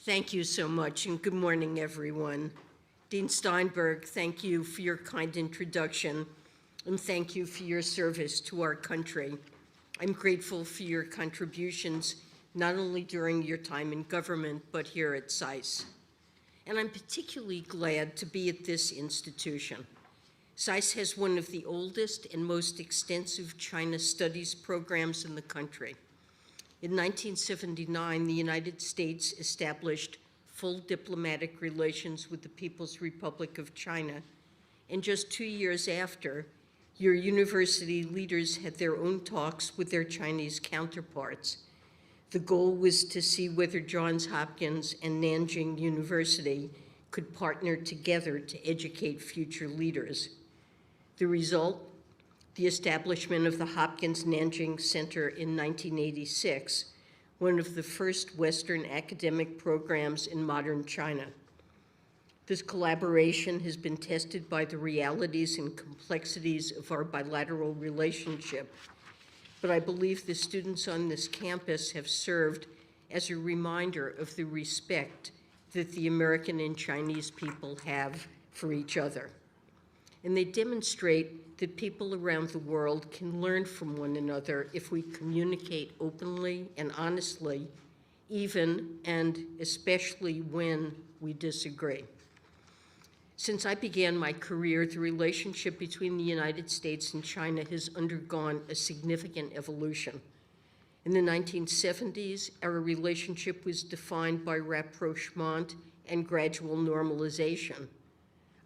Thank you so much, and good morning, everyone. Dean Steinberg, thank you for your kind introduction, and thank you for your service to our country. I'm grateful for your contributions, not only during your time in government, but here at SAIS. And I'm particularly glad to be at this institution. SAIS has one of the oldest and most extensive China studies programs in the country. In 1979, the United States established full diplomatic relations with the People's Republic of China, and just 2 years after, your university leaders had their own talks with their Chinese counterparts. The goal was to see whether Johns Hopkins and Nanjing University could partner together to educate future leaders. The result? The establishment of the Hopkins-Nanjing Center in 1986, one of the first Western academic programs in modern China. This collaboration has been tested by the realities and complexities of our bilateral relationship, but I believe the students on this campus have served as a reminder of the respect that the American and Chinese people have for each other. And they demonstrate that people around the world can learn from one another if we communicate openly and honestly, even and especially when we disagree. Since I began my career, the relationship between the United States and China has undergone a significant evolution. In the 1970s, our relationship was defined by rapprochement and gradual normalization.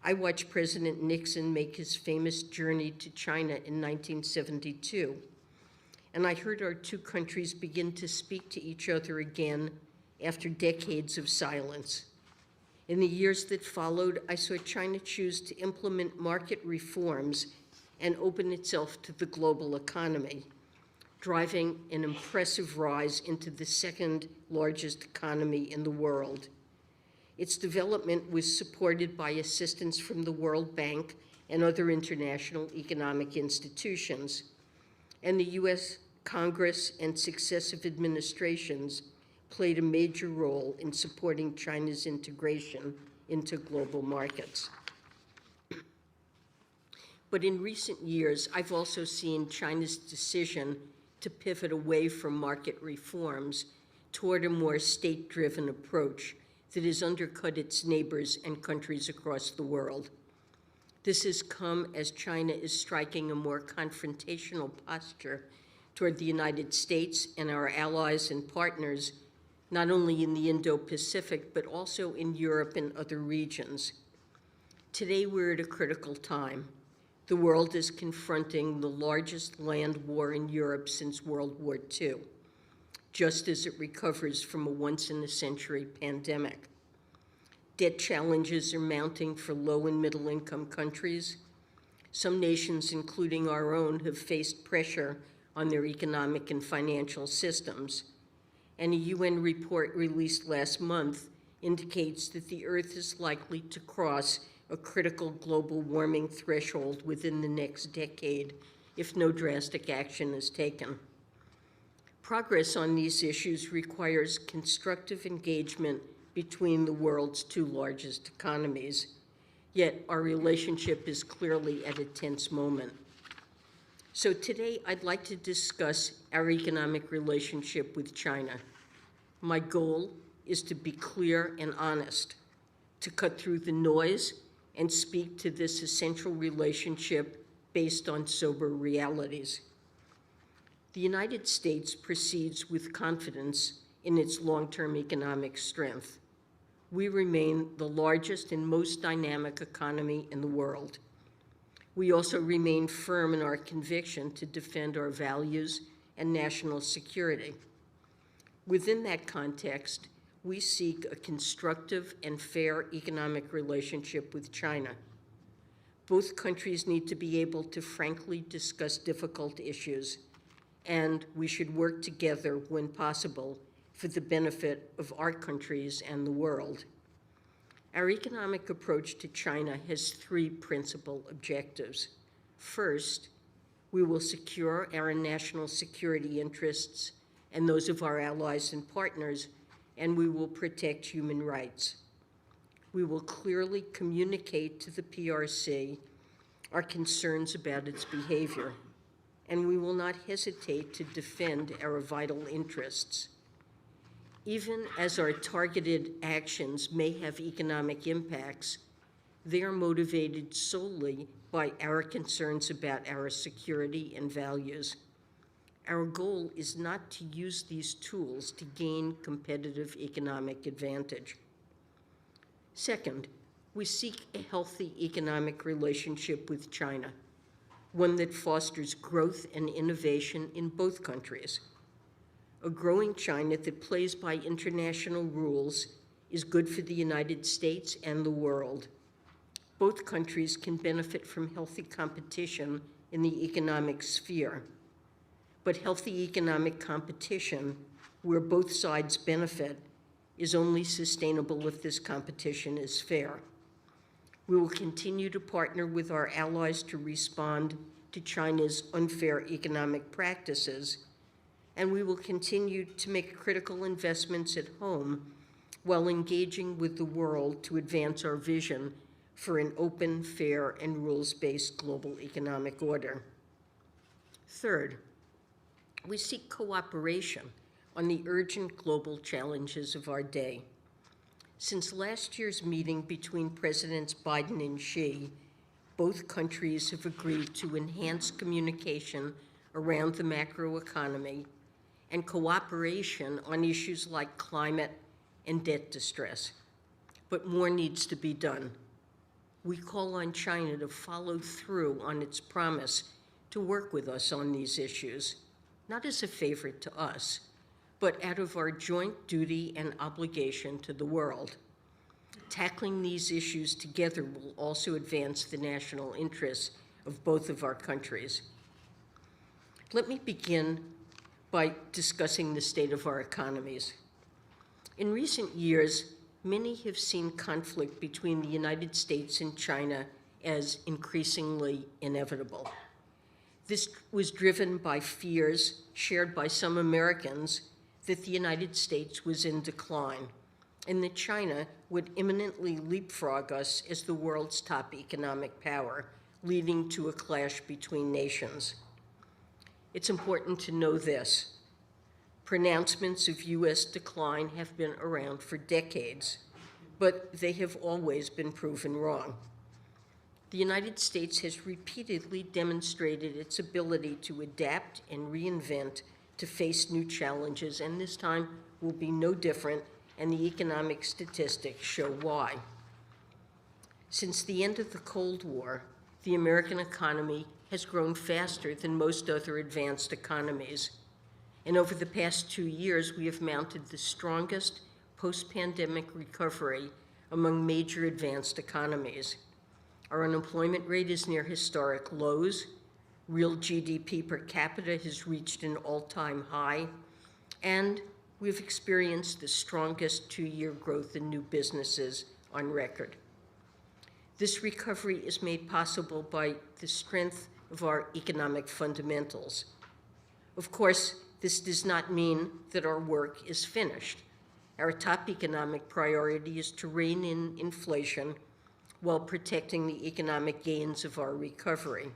I watched President Nixon make his famous journey to China in 1972, and I heard our two countries begin to speak to each other again after decades of silence. In the years that followed, I saw China choose to implement market reforms and open itself to the global economy, driving an impressive rise into the second largest economy in the world. Its development was supported by assistance from the World Bank and other international economic institutions, and the U.S. Congress and successive administrations played a major role in supporting China's integration into global markets. But in recent years, I've also seen China's decision to pivot away from market reforms toward a more state-driven approach that has undercut its neighbors and countries across the world. This has come as China is striking a more confrontational posture toward the United States and our allies and partners, not only in the Indo-Pacific, but also in Europe and other regions. Today, we're at a critical time. The world is confronting the largest land war in Europe since World War II, just as it recovers from a once-in-a-century pandemic. Debt challenges are mounting for low and middle-income countries. Some nations, including our own, have faced pressure on their economic and financial systems. And a UN report released last month indicates that the Earth is likely to cross a critical global warming threshold within the next decade if no drastic action is taken. Progress on these issues requires constructive engagement between the world's two largest economies, yet our relationship is clearly at a tense moment. So today, I'd like to discuss our economic relationship with China. My goal is to be clear and honest, to cut through the noise and speak to this essential relationship based on sober realities. The United States proceeds with confidence in its long-term economic strength. We remain the largest and most dynamic economy in the world. We also remain firm in our conviction to defend our values and national security. Within that context, we seek a constructive and fair economic relationship with China. Both countries need to be able to frankly discuss difficult issues, and we should work together when possible for the benefit of our countries and the world. Our economic approach to China has three principal objectives. First, we will secure our national security interests and those of our allies and partners, and we will protect human rights. We will clearly communicate to the PRC our concerns about its behavior, and we will not hesitate to defend our vital interests. Even as our targeted actions may have economic impacts, they are motivated solely by our concerns about our security and values. Our goal is not to use these tools to gain competitive economic advantage. Second, we seek a healthy economic relationship with China, one that fosters growth and innovation in both countries. A growing China that plays by international rules is good for the United States and the world. Both countries can benefit from healthy competition in the economic sphere. But healthy economic competition, where both sides benefit, is only sustainable if this competition is fair. We will continue to partner with our allies to respond to China's unfair economic practices, and we will continue to make critical investments at home while engaging with the world to advance our vision for an open, fair, and rules-based global economic order. Third, we seek cooperation on the urgent global challenges of our day. Since last year's meeting between Presidents Biden and Xi, both countries have agreed to enhance communication around the macroeconomy and cooperation on issues like climate and debt distress. But more needs to be done. We call on China to follow through on its promise to work with us on these issues, not as a favor to us, but out of our joint duty and obligation to the world. Tackling these issues together will also advance the national interests of both of our countries. Let me begin by discussing the state of our economies. In recent years, many have seen conflict between the United States and China as increasingly inevitable. This was driven by fears shared by some Americans that the United States was in decline and that China would imminently leapfrog us as the world's top economic power, leading to a clash between nations. It's important to know this. Pronouncements of U.S. decline have been around for decades, but they have always been proven wrong. The United States has repeatedly demonstrated its ability to adapt and reinvent to face new challenges, and this time will be no different, and the economic statistics show why. Since the end of the Cold War, the American economy has grown faster than most other advanced economies. And over the past 2 years, we have mounted the strongest post-pandemic recovery among major advanced economies. Our unemployment rate is near historic lows. Real GDP per capita has reached an all-time high. And we've experienced the strongest 2-year growth in new businesses on record. This recovery is made possible by the strength of our economic fundamentals. Of course, this does not mean that our work is finished. Our top economic priority is to rein in inflation while protecting the economic gains of our recovery.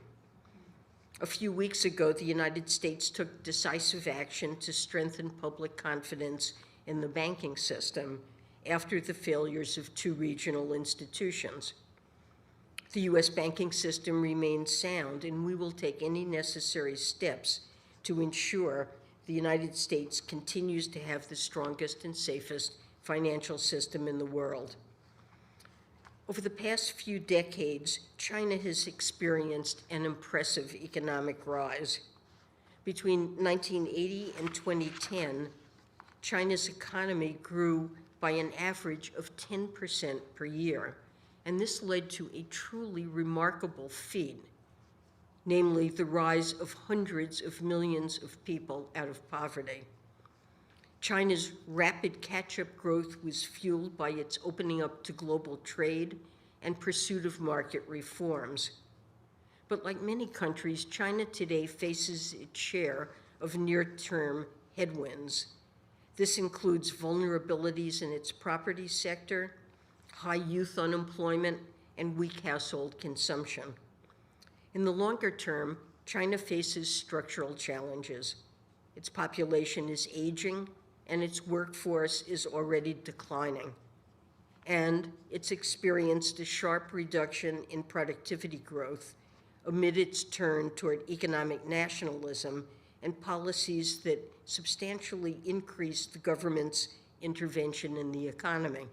A few weeks ago, the United States took decisive action to strengthen public confidence in the banking system after the failures of 2 regional institutions. The U.S. banking system remains sound, and we will take any necessary steps to ensure the United States continues to have the strongest and safest financial system in the world. Over the past few decades, China has experienced an impressive economic rise. Between 1980 and 2010, China's economy grew by an average of 10% per year, and this led to a truly remarkable feat, namely the rise of hundreds of millions of people out of poverty. China's rapid catch-up growth was fueled by its opening up to global trade and pursuit of market reforms. But like many countries, China today faces its share of near-term headwinds. This includes vulnerabilities in its property sector, high youth unemployment, and weak household consumption. In the longer term, China faces structural challenges. Its population is aging, and its workforce is already declining. And it's experienced a sharp reduction in productivity growth amid its turn toward economic nationalism and policies that substantially increase the government's intervention in the economy.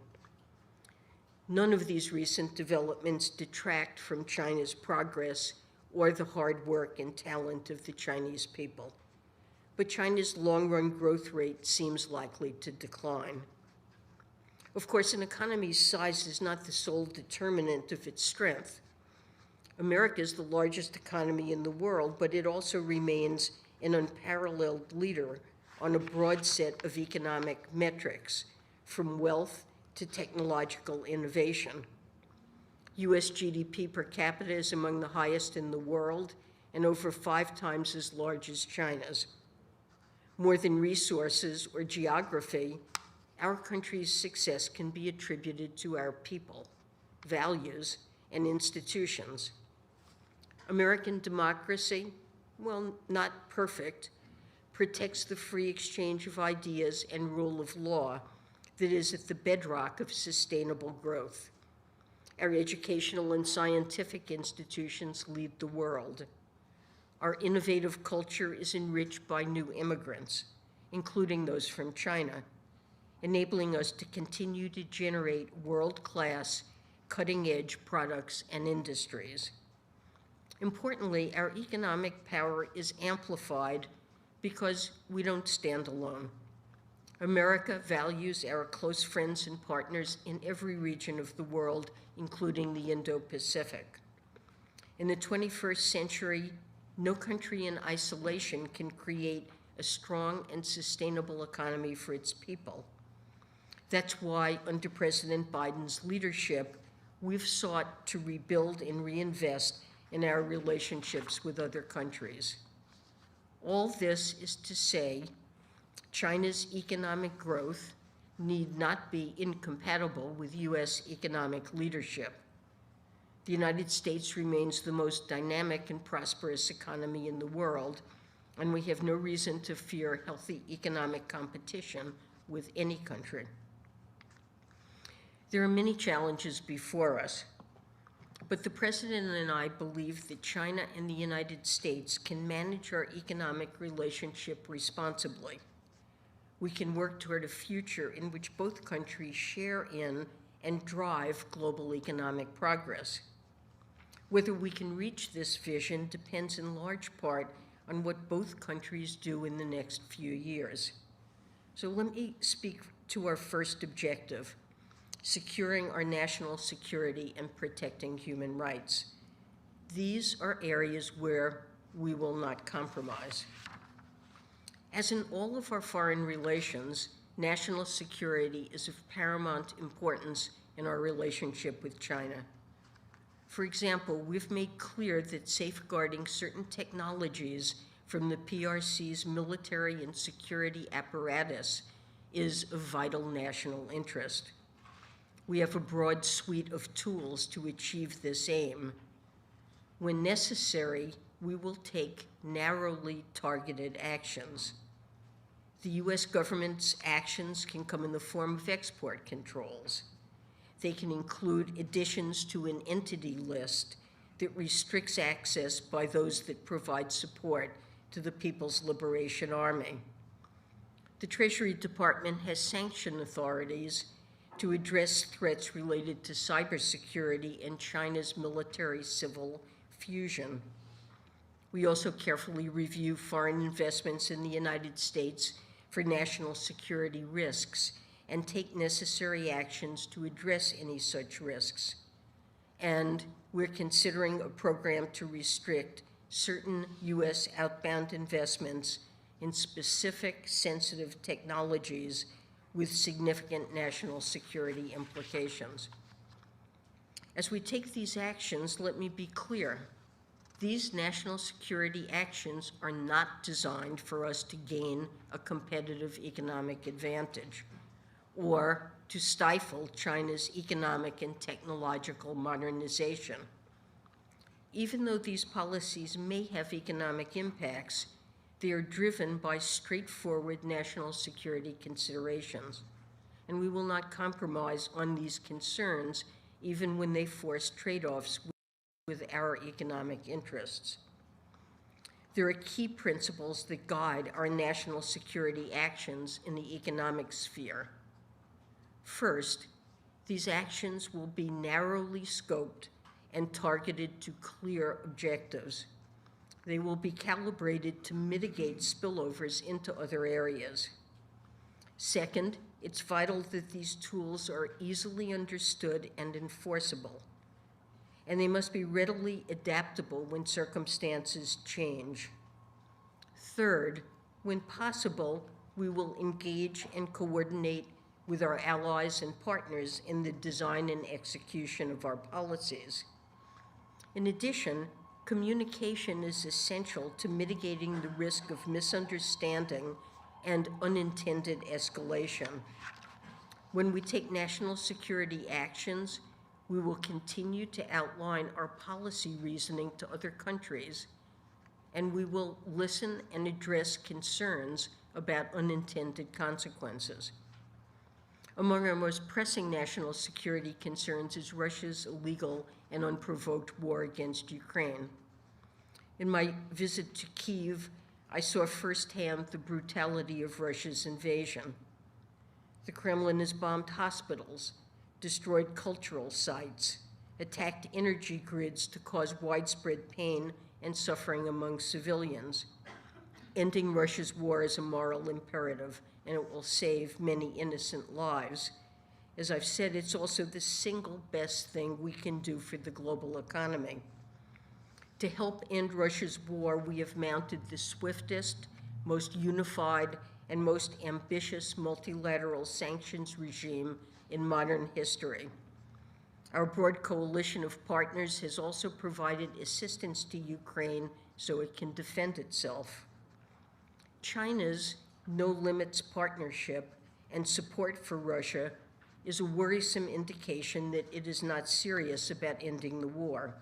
None of these recent developments detract from China's progress or the hard work and talent of the Chinese people. But China's long-run growth rate seems likely to decline. Of course, an economy's size is not the sole determinant of its strength. America is the largest economy in the world, but it also remains an unparalleled leader on a broad set of economic metrics, from wealth to technological innovation. U.S. GDP per capita is among the highest in the world and over 5 times as large as China's. More than resources or geography, our country's success can be attributed to our people, values, and institutions. American democracy, well, not perfect, protects the free exchange of ideas and rule of law that is at the bedrock of sustainable growth. Our educational and scientific institutions lead the world. Our innovative culture is enriched by new immigrants, including those from China, enabling us to continue to generate world-class, cutting-edge products and industries. Importantly, our economic power is amplified because we don't stand alone. America values our close friends and partners in every region of the world, including the Indo-Pacific. In the 21st century, no country in isolation can create a strong and sustainable economy for its people. That's why, under President Biden's leadership, we've sought to rebuild and reinvest in our relationships with other countries. All this is to say, China's economic growth need not be incompatible with U.S. economic leadership. The United States remains the most dynamic and prosperous economy in the world, and we have no reason to fear healthy economic competition with any country. There are many challenges before us, but the President and I believe that China and the United States can manage our economic relationship responsibly. We can work toward a future in which both countries share in and drive global economic progress. Whether we can reach this vision depends in large part on what both countries do in the next few years. So let me speak to our first objective: securing our national security and protecting human rights. These are areas where we will not compromise. As in all of our foreign relations, national security is of paramount importance in our relationship with China. For example, we've made clear that safeguarding certain technologies from the PRC's military and security apparatus is of vital national interest. We have a broad suite of tools to achieve this aim. When necessary, we will take narrowly targeted actions. The U.S. government's actions can come in the form of export controls. They can include additions to an entity list that restricts access by those that provide support to the People's Liberation Army. The Treasury Department has sanctioned authorities to address threats related to cybersecurity and China's military-civil fusion. We also carefully review foreign investments in the United States for national security risks and take necessary actions to address any such risks. And we're considering a program to restrict certain U.S. outbound investments in specific sensitive technologies with significant national security implications. As we take these actions, let me be clear. These national security actions are not designed for us to gain a competitive economic advantage or to stifle China's economic and technological modernization. Even though these policies may have economic impacts, they are driven by straightforward national security considerations, and we will not compromise on these concerns even when they force trade-offs with our economic interests. There are key principles that guide our national security actions in the economic sphere. First, these actions will be narrowly scoped and targeted to clear objectives. They will be calibrated to mitigate spillovers into other areas. Second, it's vital that these tools are easily understood and enforceable, and they must be readily adaptable when circumstances change. Third, when possible, we will engage and coordinate with our allies and partners in the design and execution of our policies. In addition, communication is essential to mitigating the risk of misunderstanding and unintended escalation. When we take national security actions, we will continue to outline our policy reasoning to other countries, and we will listen and address concerns about unintended consequences. Among our most pressing national security concerns is Russia's illegal and unprovoked war against Ukraine. In my visit to Kyiv, I saw firsthand the brutality of Russia's invasion. The Kremlin has bombed hospitals, destroyed cultural sites, attacked energy grids to cause widespread pain and suffering among civilians. Ending Russia's war is a moral imperative, and it will save many innocent lives. As I've said, it's also the single best thing we can do for the global economy. To help end Russia's war, we have mounted the swiftest, most unified, and most ambitious multilateral sanctions regime in modern history. Our broad coalition of partners has also provided assistance to Ukraine so it can defend itself. China's no-limits partnership and support for Russia is a worrisome indication that it is not serious about ending the war.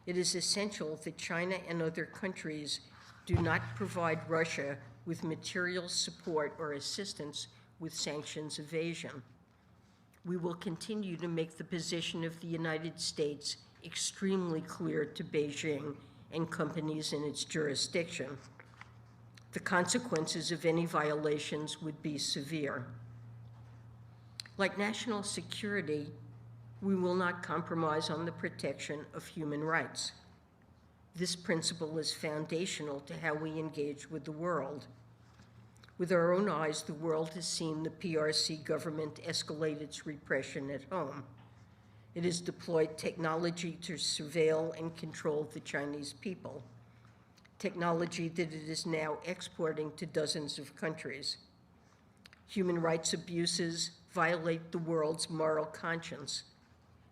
It is essential that China and other countries do not provide Russia with material support or assistance with sanctions evasion. We will continue to make the position of the United States extremely clear to Beijing and companies in its jurisdiction. The consequences of any violations would be severe. Like national security, we will not compromise on the protection of human rights. This principle is foundational to how we engage with the world. With our own eyes, the world has seen the PRC government escalate its repression at home. It has deployed technology to surveil and control the Chinese people, technology that it is now exporting to dozens of countries. Human rights abuses violate the world's moral conscience.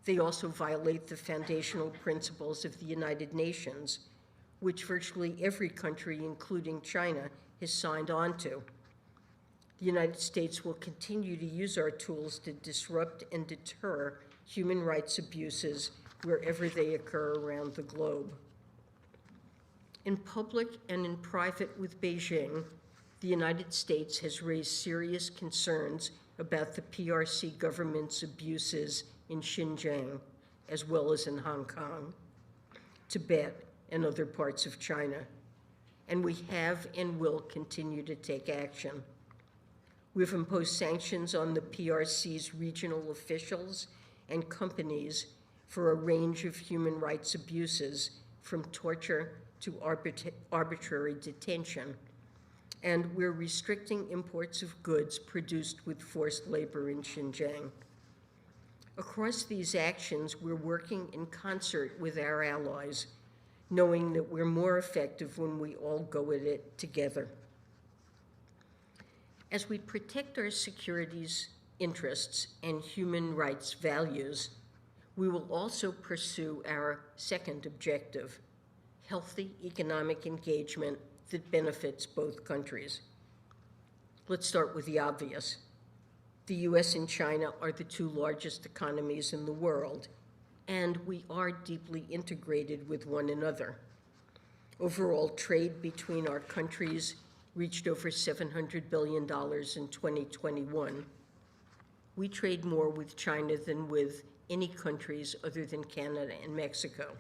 They also violate the foundational principles of the United Nations, which virtually every country, including China, has signed on to. The United States will continue to use our tools to disrupt and deter human rights abuses wherever they occur around the globe. In public and in private with Beijing, the United States has raised serious concerns about the PRC government's abuses in Xinjiang, as well as in Hong Kong, Tibet, and other parts of China. And we have and will continue to take action. We've imposed sanctions on the PRC's regional officials and companies for a range of human rights abuses, from torture to arbitrary detention. And we're restricting imports of goods produced with forced labor in Xinjiang. Across these actions, we're working in concert with our allies, knowing that we're more effective when we all go at it together. As we protect our security's interests and human rights values, we will also pursue our second objective, healthy economic engagement that benefits both countries. Let's start with the obvious. The US and China are the two largest economies in the world, and we are deeply integrated with one another. Overall trade between our countries reached over $700 billion in 2021. We trade more with China than with any countries other than Canada and Mexico.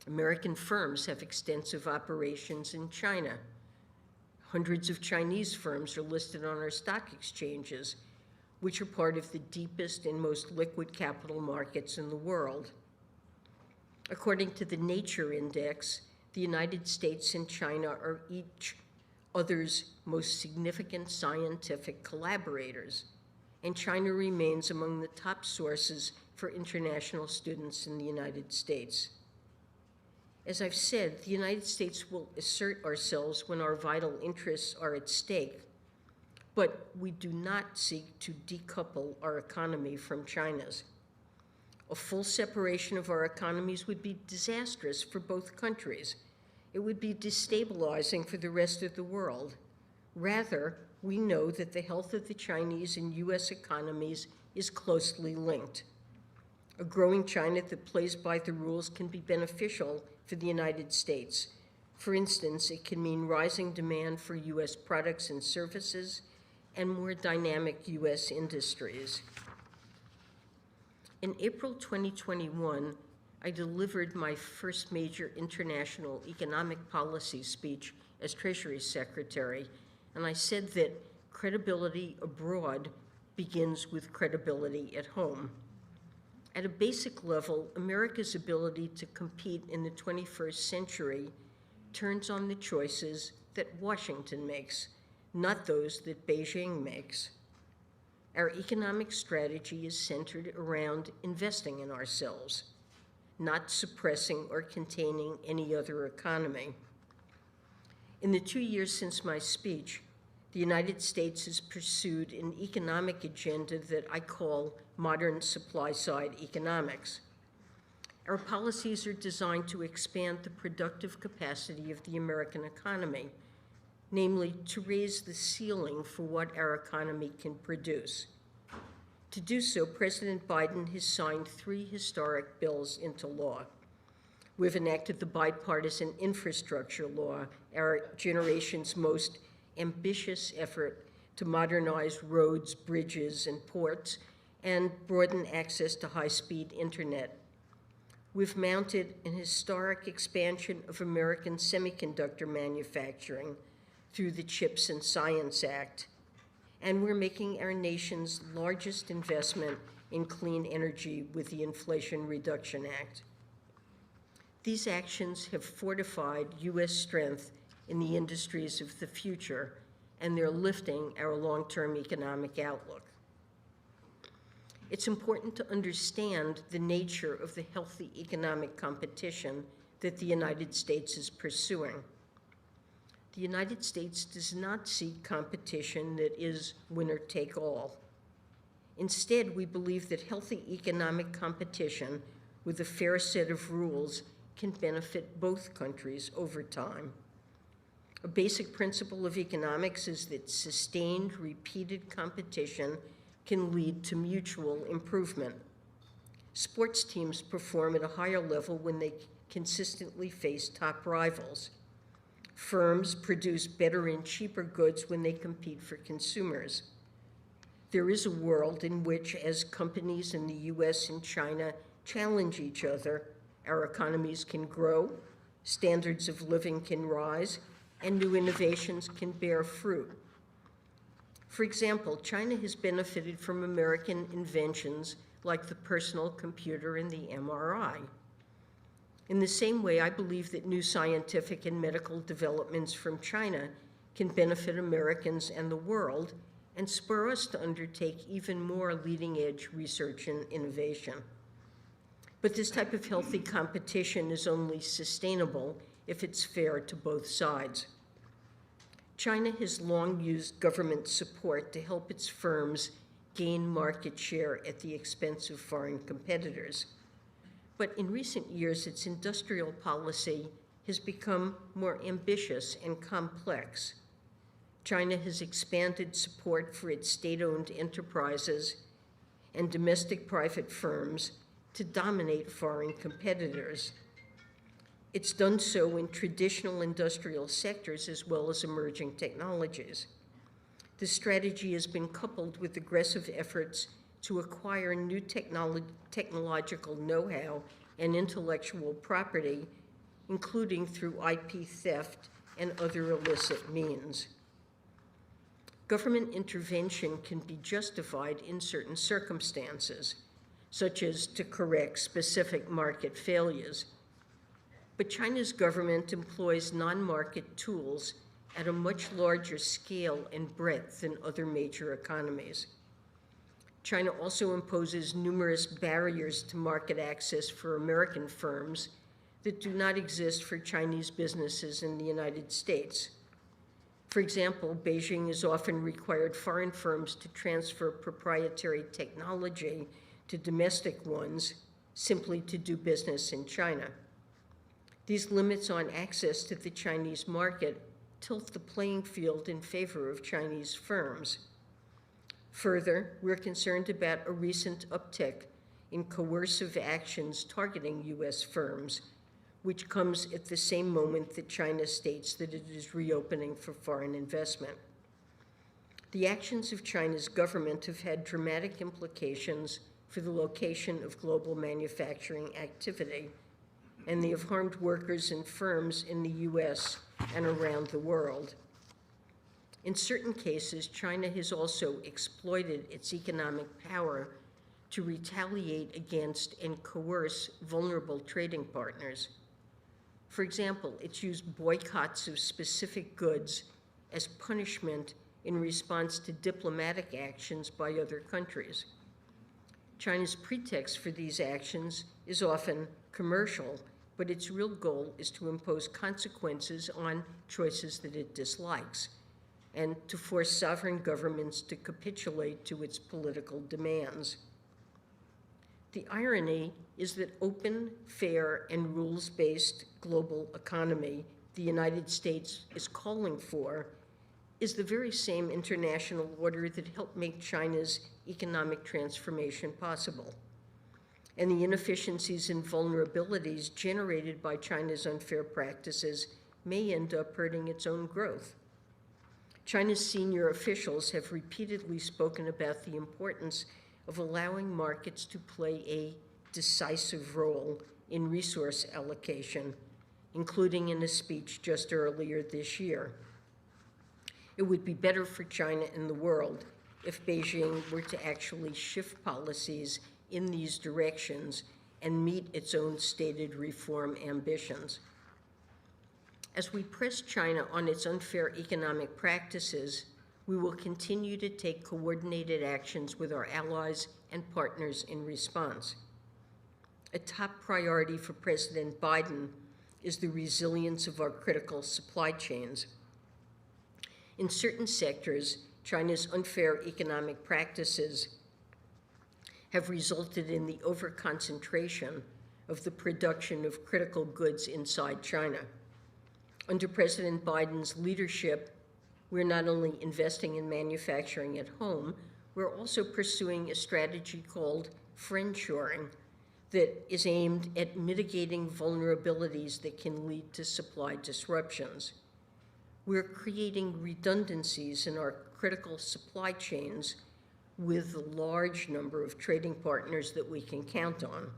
American firms have extensive operations in China. Hundreds of Chinese firms are listed on our stock exchanges, which are part of the deepest and most liquid capital markets in the world. According to the Nature Index, the United States and China are each other's most significant scientific collaborators, and China remains among the top sources for international students in the United States. As I've said, the United States will assert ourselves when our vital interests are at stake, but we do not seek to decouple our economy from China's. A full separation of our economies would be disastrous for both countries. It would be destabilizing for the rest of the world. Rather, we know that the health of the Chinese and US economies is closely linked. A growing China that plays by the rules can be beneficial for the United States. For instance, it can mean rising demand for US products and services and more dynamic US industries. In April 2021, I delivered my first major international economic policy speech as Treasury Secretary, and I said that credibility abroad begins with credibility at home. At a basic level, America's ability to compete in the 21st century turns on the choices that Washington makes, not those that Beijing makes. Our economic strategy is centered around investing in ourselves, not suppressing or containing any other economy. In the 2 years since my speech, the United States has pursued an economic agenda that I call modern supply-side economics. Our policies are designed to expand the productive capacity of the American economy, namely to raise the ceiling for what our economy can produce. To do so, President Biden has signed 3 historic bills into law. We've enacted the bipartisan infrastructure law, our generation's most ambitious effort to modernize roads, bridges, and ports, and broaden access to high-speed internet. We've mounted an historic expansion of American semiconductor manufacturing through the CHIPS and Science Act, and we're making our nation's largest investment in clean energy with the Inflation Reduction Act. These actions have fortified U.S. strength in the industries of the future, and they're lifting our long-term economic outlook. It's important to understand the nature of the healthy economic competition that the United States is pursuing. The United States does not seek competition that is winner take all. Instead, we believe that healthy economic competition with a fair set of rules can benefit both countries over time. A basic principle of economics is that sustained, repeated competition can lead to mutual improvement. Sports teams perform at a higher level when they consistently face top rivals. Firms produce better and cheaper goods when they compete for consumers. There is a world in which, as companies in the US and China challenge each other, our economies can grow, standards of living can rise, and new innovations can bear fruit. For example, China has benefited from American inventions like the personal computer and the MRI. In the same way, I believe that new scientific and medical developments from China can benefit Americans and the world and spur us to undertake even more leading-edge research and innovation. But this type of healthy competition is only sustainable if it's fair to both sides. China has long used government support to help its firms gain market share at the expense of foreign competitors. But in recent years, its industrial policy has become more ambitious and complex. China has expanded support for its state-owned enterprises and domestic private firms to dominate foreign competitors. It's done so in traditional industrial sectors as well as emerging technologies. This strategy has been coupled with aggressive efforts to acquire new technological know-how and intellectual property, including through IP theft and other illicit means. Government intervention can be justified in certain circumstances, such as to correct specific market failures. But China's government employs non-market tools at a much larger scale and breadth than other major economies. China also imposes numerous barriers to market access for American firms that do not exist for Chinese businesses in the United States. For example, Beijing has often required foreign firms to transfer proprietary technology to domestic ones simply to do business in China. These limits on access to the Chinese market tilt the playing field in favor of Chinese firms. Further, we're concerned about a recent uptick in coercive actions targeting U.S. firms, which comes at the same moment that China states that it is reopening for foreign investment. The actions of China's government have had dramatic implications for the location of global manufacturing activity, and they have harmed workers and firms in the U.S. and around the world. In certain cases, China has also exploited its economic power to retaliate against and coerce vulnerable trading partners. For example, it's used boycotts of specific goods as punishment in response to diplomatic actions by other countries. China's pretext for these actions is often commercial, but its real goal is to impose consequences on choices that it dislikes and to force sovereign governments to capitulate to its political demands. The irony is that open, fair, and rules-based global economy the United States is calling for is the very same international order that helped make China's economic transformation possible. And the inefficiencies and vulnerabilities generated by China's unfair practices may end up hurting its own growth. China's senior officials have repeatedly spoken about the importance of allowing markets to play a decisive role in resource allocation, including in a speech just earlier this year. It would be better for China and the world if Beijing were to actually shift policies in these directions and meet its own stated reform ambitions. As we press China on its unfair economic practices, we will continue to take coordinated actions with our allies and partners in response. A top priority for President Biden is the resilience of our critical supply chains. In certain sectors, China's unfair economic practices have resulted in the overconcentration of the production of critical goods inside China. Under President Biden's leadership, we're not only investing in manufacturing at home, we're also pursuing a strategy called friendshoring that is aimed at mitigating vulnerabilities that can lead to supply disruptions. We're creating redundancies in our critical supply chains with a large number of trading partners that we can count on.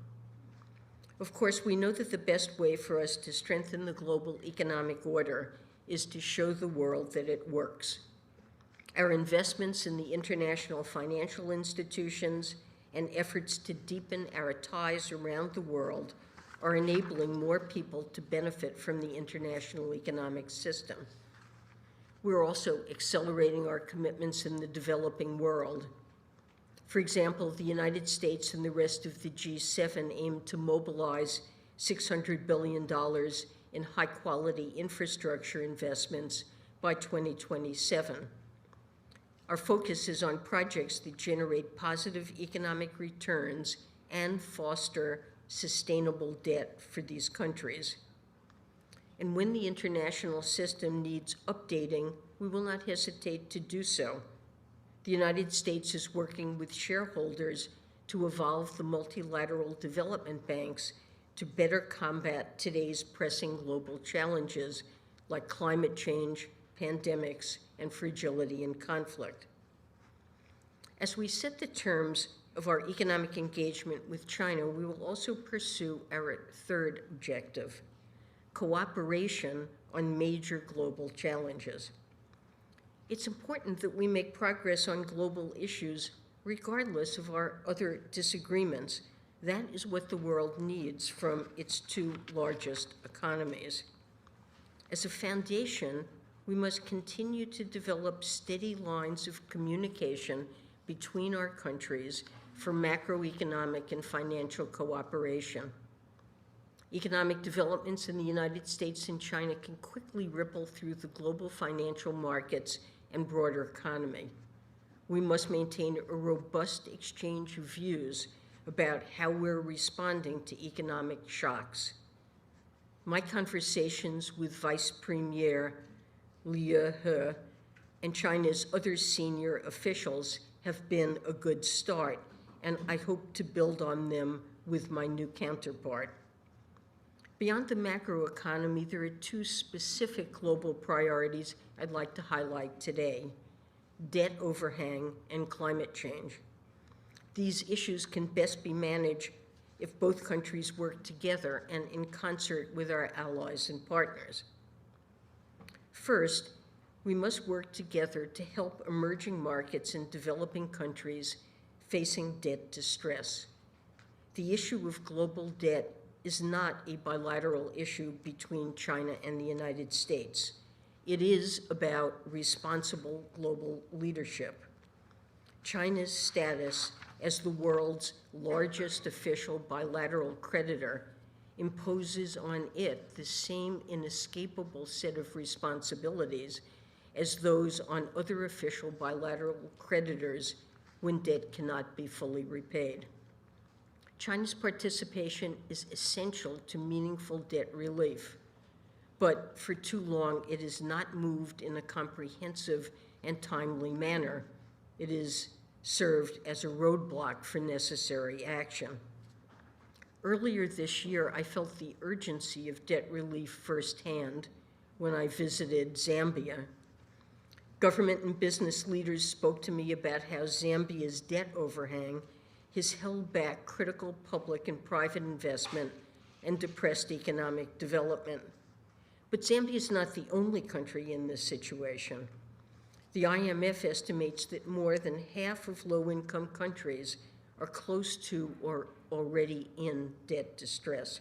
Of course, we know that the best way for us to strengthen the global economic order is to show the world that it works. Our investments in the international financial institutions and efforts to deepen our ties around the world are enabling more people to benefit from the international economic system. We're also accelerating our commitments in the developing world. For example, the United States and the rest of the G7 aim to mobilize $600 billion in high-quality infrastructure investments by 2027. Our focus is on projects that generate positive economic returns and foster sustainable debt for these countries. And when the international system needs updating, we will not hesitate to do so. The United States is working with shareholders to evolve the multilateral development banks to better combat today's pressing global challenges like climate change, pandemics, and fragility and conflict. As we set the terms of our economic engagement with China, we will also pursue our third objective: cooperation on major global challenges. It's important that we make progress on global issues regardless of our other disagreements. That is what the world needs from its two largest economies. As a foundation, we must continue to develop steady lines of communication between our countries for macroeconomic and financial cooperation. Economic developments in the United States and China can quickly ripple through the global financial markets and broader economy. We must maintain a robust exchange of views about how we're responding to economic shocks. My conversations with Vice Premier Liu He and China's other senior officials have been a good start, and I hope to build on them with my new counterpart. Beyond the macroeconomy, there are two specific global priorities I'd like to highlight today: debt overhang and climate change. These issues can best be managed if both countries work together and in concert with our allies and partners. First, we must work together to help emerging markets and developing countries facing debt distress. The issue of global debt is not a bilateral issue between China and the United States. It is about responsible global leadership. China's status as the world's largest official bilateral creditor imposes on it the same inescapable set of responsibilities as those on other official bilateral creditors when debt cannot be fully repaid. China's participation is essential to meaningful debt relief, but for too long it has not moved in a comprehensive and timely manner. It is served as a roadblock for necessary action. Earlier this year, I felt the urgency of debt relief firsthand when I visited Zambia. Government and business leaders spoke to me about how Zambia's debt overhang has held back critical public and private investment and depressed economic development. But Zambia is not the only country in this situation. The IMF estimates that more than half of low-income countries are close to or already in debt distress.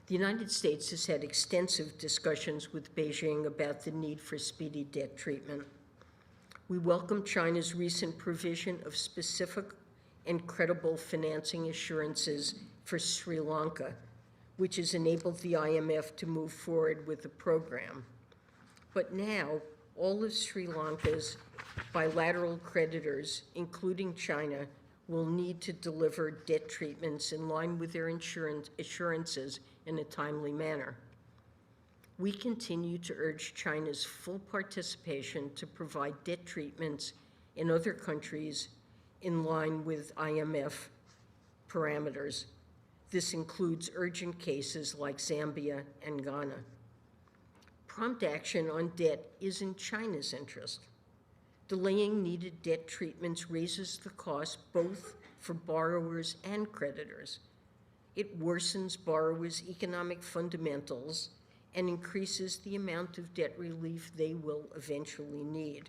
The United States has had extensive discussions with Beijing about the need for speedy debt treatment. We welcome China's recent provision of specific and credible financing assurances for Sri Lanka, which has enabled the IMF to move forward with the program. But now, all of Sri Lanka's bilateral creditors, including China, will need to deliver debt treatments in line with their assurances in a timely manner. We continue to urge China's full participation to provide debt treatments in other countries in line with IMF parameters. This includes urgent cases like Zambia and Ghana. Prompt action on debt is in China's interest. Delaying needed debt treatments raises the cost both for borrowers and creditors. It worsens borrowers' economic fundamentals and increases the amount of debt relief they will eventually need.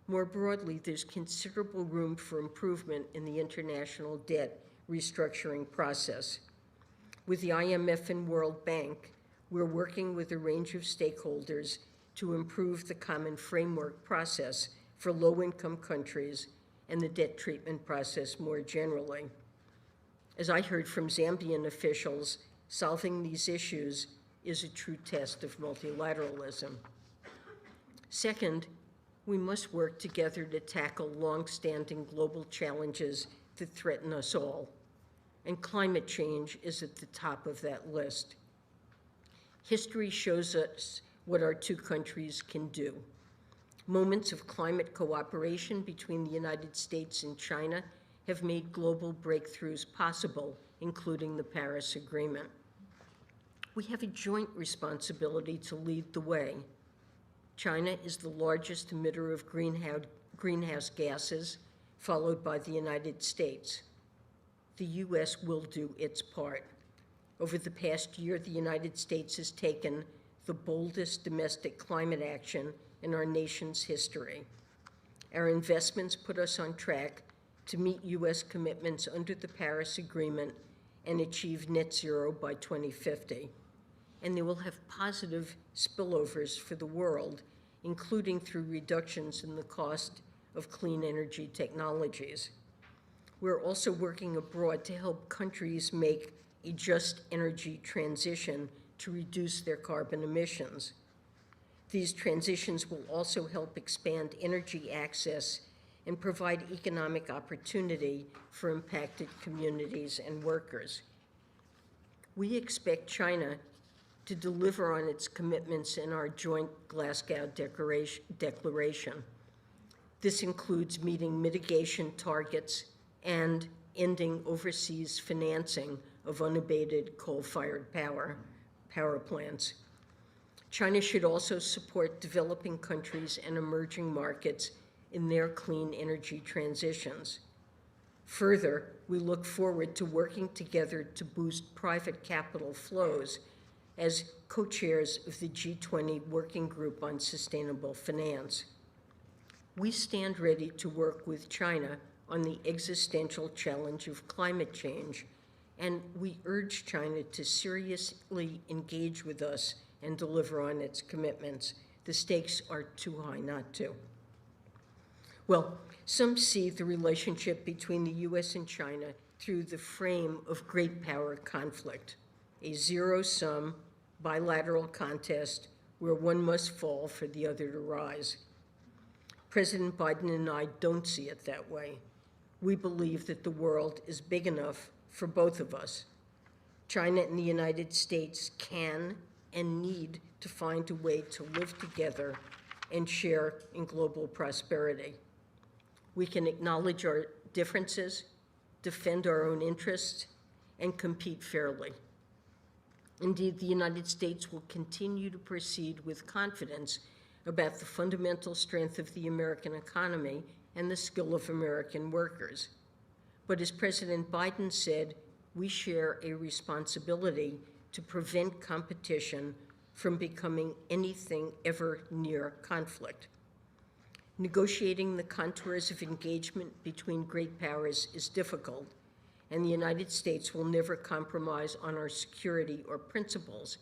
More broadly, there's considerable room for improvement in the international debt restructuring process. With the IMF and World Bank, we're working with a range of stakeholders to improve the common framework process for low-income countries and the debt treatment process more generally. As I heard from Zambian officials, solving these issues is a true test of multilateralism. Second, we must work together to tackle long-standing global challenges that threaten us all, and climate change is at the top of that list. History shows us what our two countries can do. Moments of climate cooperation between the United States and China have made global breakthroughs possible, including the Paris Agreement. We have a joint responsibility to lead the way. China is the largest emitter of greenhouse gases, followed by the United States. The U.S. will do its part. Over the past year, the United States has taken the boldest domestic climate action in our nation's history. Our investments put us on track to meet U.S. commitments under the Paris Agreement and achieve net zero by 2050. And they will have positive spillovers for the world, including through reductions in the cost of clean energy technologies. We're also working abroad to help countries make a just energy transition to reduce their carbon emissions. These transitions will also help expand energy access and provide economic opportunity for impacted communities and workers. We expect China to deliver on its commitments in our joint Glasgow Declaration. This includes meeting mitigation targets and ending overseas financing of unabated coal-fired power plants. China should also support developing countries and emerging markets in their clean energy transitions. Further, we look forward to working together to boost private capital flows as co-chairs of the G20 Working Group on Sustainable Finance. We stand ready to work with China on the existential challenge of climate change, and we urge China to seriously engage with us and deliver on its commitments. The stakes are too high not to. Well, some see the relationship between the U.S. and China through the frame of great power conflict, a zero-sum bilateral contest where one must fall for the other to rise. President Biden and I don't see it that way. We believe that the world is big enough for both of us. China and the United States can and need to find a way to live together and share in global prosperity. We can acknowledge our differences, defend our own interests, and compete fairly. Indeed, the United States will continue to proceed with confidence about the fundamental strength of the American economy and the skill of American workers. But as President Biden said, we share a responsibility to prevent competition from becoming anything ever near conflict. Negotiating the contours of engagement between great powers is difficult, and the United States will never compromise on our security or principles,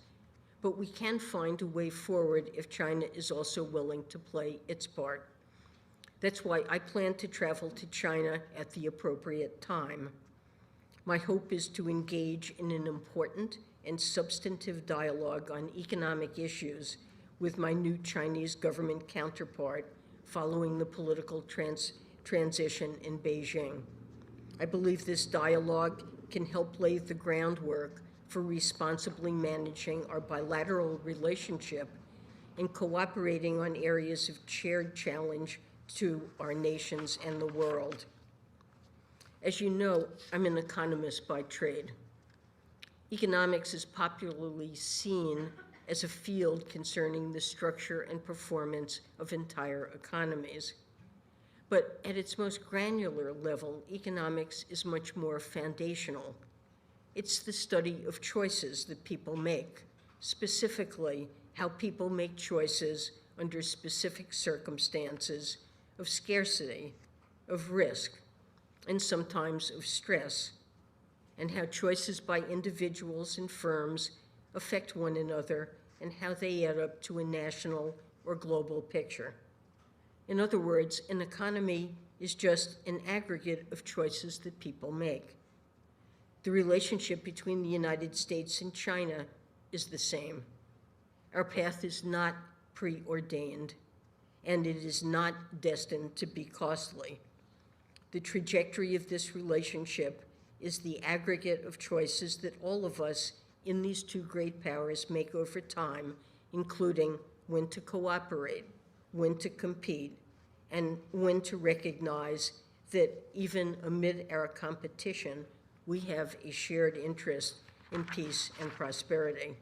but we can find a way forward if China is also willing to play its part. That's why I plan to travel to China at the appropriate time. My hope is to engage in an important and substantive dialogue on economic issues with my new Chinese government counterpart following the political transition in Beijing. I believe this dialogue can help lay the groundwork for responsibly managing our bilateral relationship and cooperating on areas of shared challenge to our nations and the world. As you know, I'm an economist by trade. Economics is popularly seen as a field concerning the structure and performance of entire economies. But at its most granular level, economics is much more foundational. It's the study of choices that people make, specifically how people make choices under specific circumstances of scarcity, of risk, and sometimes of stress, and how choices by individuals and firms affect one another and how they add up to a national or global picture. In other words, an economy is just an aggregate of choices that people make. The relationship between the United States and China is the same. Our path is not preordained, and it is not destined to be costly. The trajectory of this relationship is the aggregate of choices that all of us in these two great powers make over time, including when to cooperate, when to compete, and when to recognize that even amid our competition, we have a shared interest in peace and prosperity.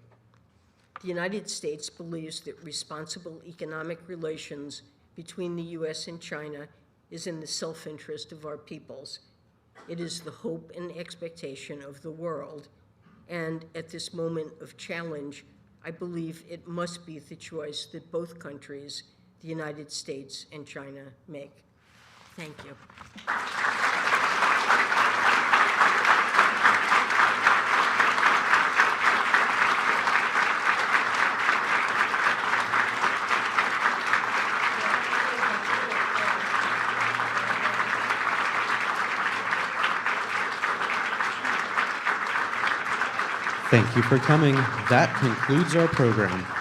The United States believes that responsible economic relations between the U.S. and China is in the self-interest of our peoples. It is the hope and expectation of the world, and at this moment of challenge, I believe it must be the choice that both countries, the United States and China, make. Thank you. Thank you for coming. That concludes our program.